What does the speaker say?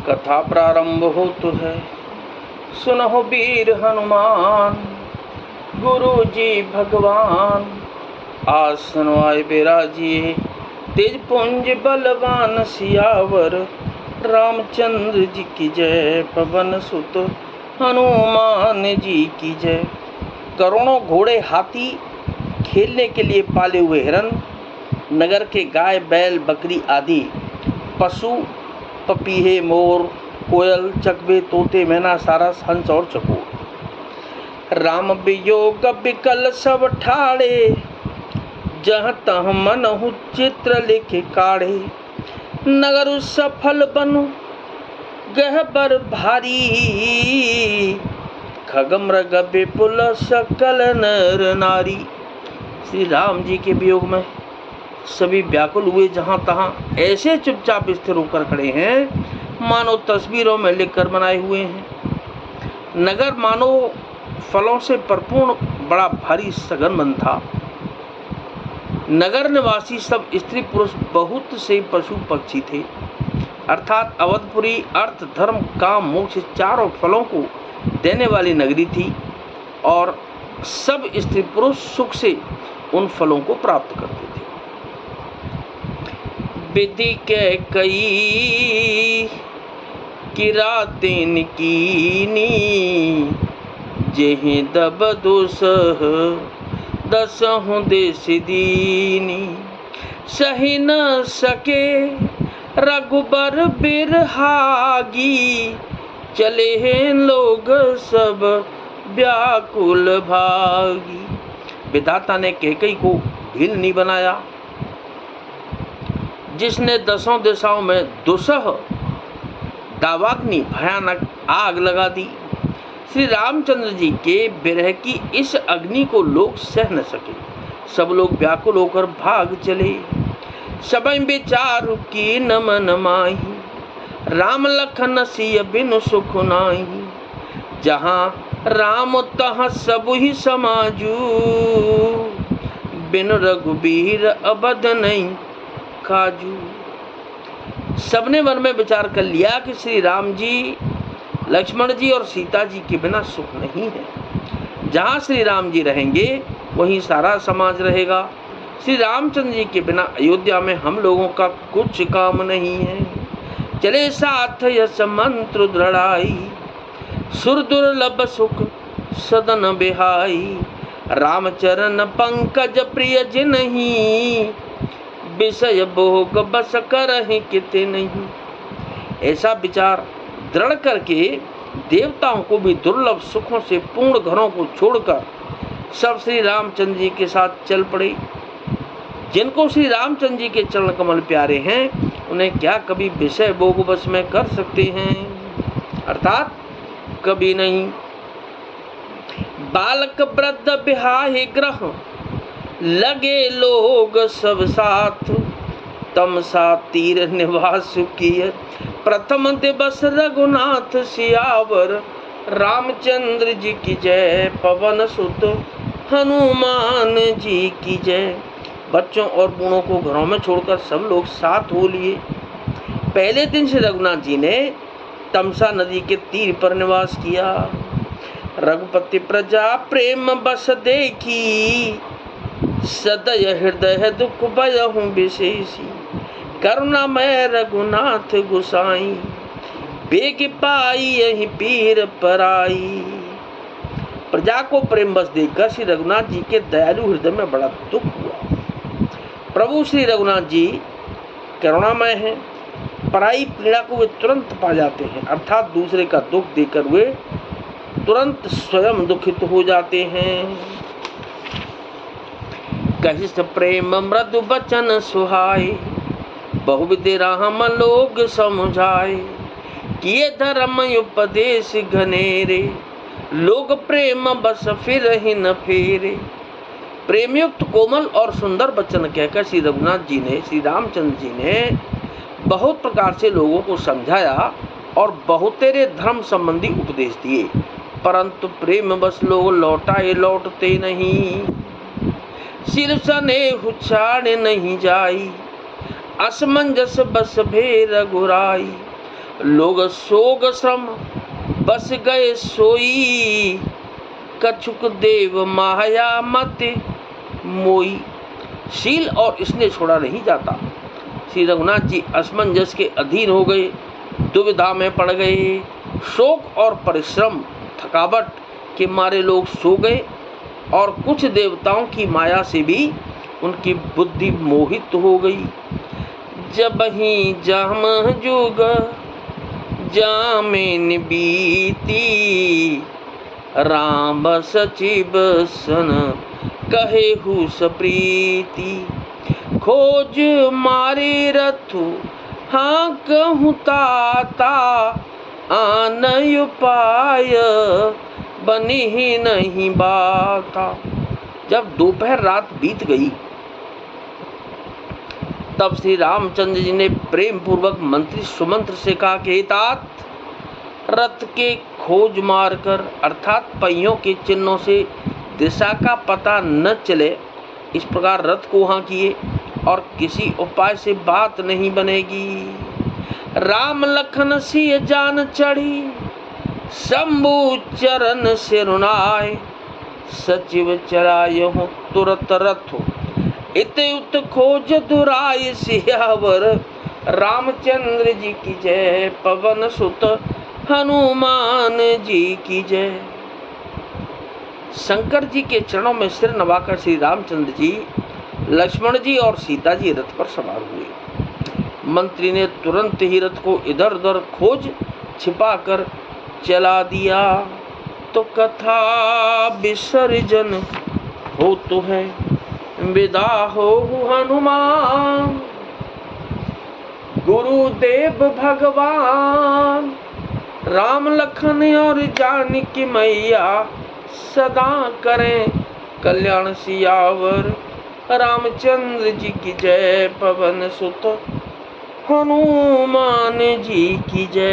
कथा प्रारंभ होत है। सुनहो वीर हनुमान, गुरु जी भगवान। आसन आए बिराजिए, तेज पुंज बलवान सियावर। रामचंद्र जी की जय, पवन सुत हनुमान जी की जय। करोड़ों घोड़े हाथी, खेलने के लिए पाले हुए हिरन, नगर के गाय बैल बकरी आदि पशु, पपीहे मोर कोयल चकवे तोते मैना सारस हंस और चकोर। राम वियोग विकल सब ठाड़े, जहाँ तहाँ मनहु चित्र लिखे काढ़े। नगर सफल बनु गहबर भारी, खगमृग विपुल सकल नर नारी। श्री राम जी के वियोग में सभी व्याकुल हुए, जहां तहां ऐसे चुपचाप स्थिर होकर खड़े हैं मानो तस्वीरों में लिखकर बनाए हुए हैं। नगर मानो फलों से भरपूर बड़ा भारी सघन वन था। नगर निवासी सब स्त्री पुरुष, बहुत से पशु पक्षी थे। अर्थात अवधपुरी अर्थ धर्म काम मोक्ष चारों फलों को देने वाली नगरी थी और सब स्त्री पुरुष सुख से उन फलों को प्राप्त करते थे। विधि के कई किरातें कीनी, जेहि दब दुसह दसहु देश दीनी। सही न सके रघुबर बिरहागी, चले हैं लोग सब व्याकुल भागी। विधाता ने कैकेयी को ढील नहीं बनाया, जिसने दसों दिशाओं में दुसह दावाग्नि भयानक आग लगा दी। श्री रामचंद्र जी के विरह की इस अग्नि को लोग सह न सके, सब लोग व्याकुल होकर भाग चले। सबई विचारु की न मन माही, राम लखन सिय बिनु सुख नाही। जहाँ राम तहाँ सब ही समाजू, बिनु रघुबीर अबद नहीं काजू। सबने मन में विचार कर लिया कि श्री राम जी, लक्ष्मण जी और सीता जी के बिना सुख नहीं है। जहाँ श्री राम जी रहेंगे वहीं सारा समाज रहेगा। श्री रामचंद्र जी के बिना अयोध्या में हम लोगों का कुछ काम नहीं है। चले साथ यश मंत्र दृढ़ाई, सुर दुर्लभ सुख सदन बिहाई। रामचरण पंकज प्रिय जिनहि, विषय भोग बस करहि किते नहीं। ऐसा विचार दृढ़ करके देवताओं को भी दुर्लभ सुखों से पूर्ण घरों को छोड़कर सब श्री रामचंद्र जी के साथ चल पड़े। जिनको श्री रामचंद्र जी के चरण कमल प्यारे हैं, उन्हें क्या कभी विषय भोग बस में कर सकते हैं? अर्थात कभी नहीं। बालक वृद्ध बिहाहि ग्रह, लगे लोग सब साथ। तमसा तीर निवास किय, प्रथम दिवस रघुनाथ सियावर। रामचंद्र जी की जय, पवन सुत हनुमान जी की जय। बच्चों और बूढ़ों को घरों में छोड़कर सब लोग साथ हो लिए। पहले दिन श्री रघुनाथ जी ने तमसा नदी के तीर पर निवास किया। रघुपति प्रजा प्रेम बस देखी, सदय हृदय दुख भयहु विशेषी। करुणामय रघुनाथ गोसाई, बेग पाई यही पीर पराई। प्रजा को प्रेम बस देखकर श्री रघुनाथ जी के दयालु हृदय में बड़ा दुख हुआ। प्रभु श्री रघुनाथ जी करुणामय हैं, पराई पीड़ा को वे तुरंत पा जाते हैं। अर्थात दूसरे का दुख देखकर वे तुरंत स्वयं दुखित हो जाते हैं। कहिस प्रेम मृदु बचन सुहाए, बहुविधि राम लोग समुझाए। किए धर्म उपदेश घनेरे, लोग प्रेम बस फिर ही न फेरे। प्रेमयुक्त कोमल और सुंदर वचन कहकर श्री रघुनाथ जी ने, श्री रामचंद्र जी ने बहुत प्रकार से लोगों को समझाया और बहुतेरे धर्म संबंधी उपदेश दिए, परंतु प्रेम बस लोग लौटाए लौटते नहीं। सिर सने हुछाड़ नहीं जाई, असमंजस बस भेर गुराई। लोग सोग श्रम बस गए सोई, कछुक देव माया मत मोई। शील और स्नेह छोड़ा नहीं जाता। श्री रघुनाथ जी असमंजस के अधीन हो गए, दुविधा में पड़ गए। शोक और परिश्रम थकावट के मारे लोग सो गए और कुछ देवताओं की माया से भी उनकी बुद्धि मोहित हो गई। जब ही जाम जुग जामिन बीती, राम सचिव सन कहे हु सप्रीति। खोज मारे रथु हाँ कहूँ ताता, आनय उपाय बनी ही नहीं बाता। जब दोपहर रात बीत गई तब श्री रामचंद्र जी ने प्रेम पूर्वक मंत्री सुमंत्र से कहा कि तात, रथ के खोज मारकर अर्थात पहियों के चिन्हों से दिशा का पता न चले, इस प्रकार रथ को वहां किए और किसी उपाय से बात नहीं बनेगी। राम लखन सिय जान चढ़ी, शंभु चरण सिरुनाय, सचिव चरायहु तुरत रथ, इत उत खोज दुराय सियावर। रामचंद्र जी की जय, पवन सुत हनुमान जी की जय। शंकर जी के चरणों में सिर नवाकर श्री रामचंद्र जी, लक्ष्मण जी और सीता जी रथ पर सवार हुए। मंत्री ने तुरंत ही रथ को इधर उधर खोज छिपाकर चला दिया। तो कथा विसर्जन हो तो है, विदा हो हनुमान, गुरुदेव भगवान। राम लखन और जानकी मैया सदा करें कल्याण सियावर। रामचंद्र जी की जय, पवन सुत हनुमान जी की जय।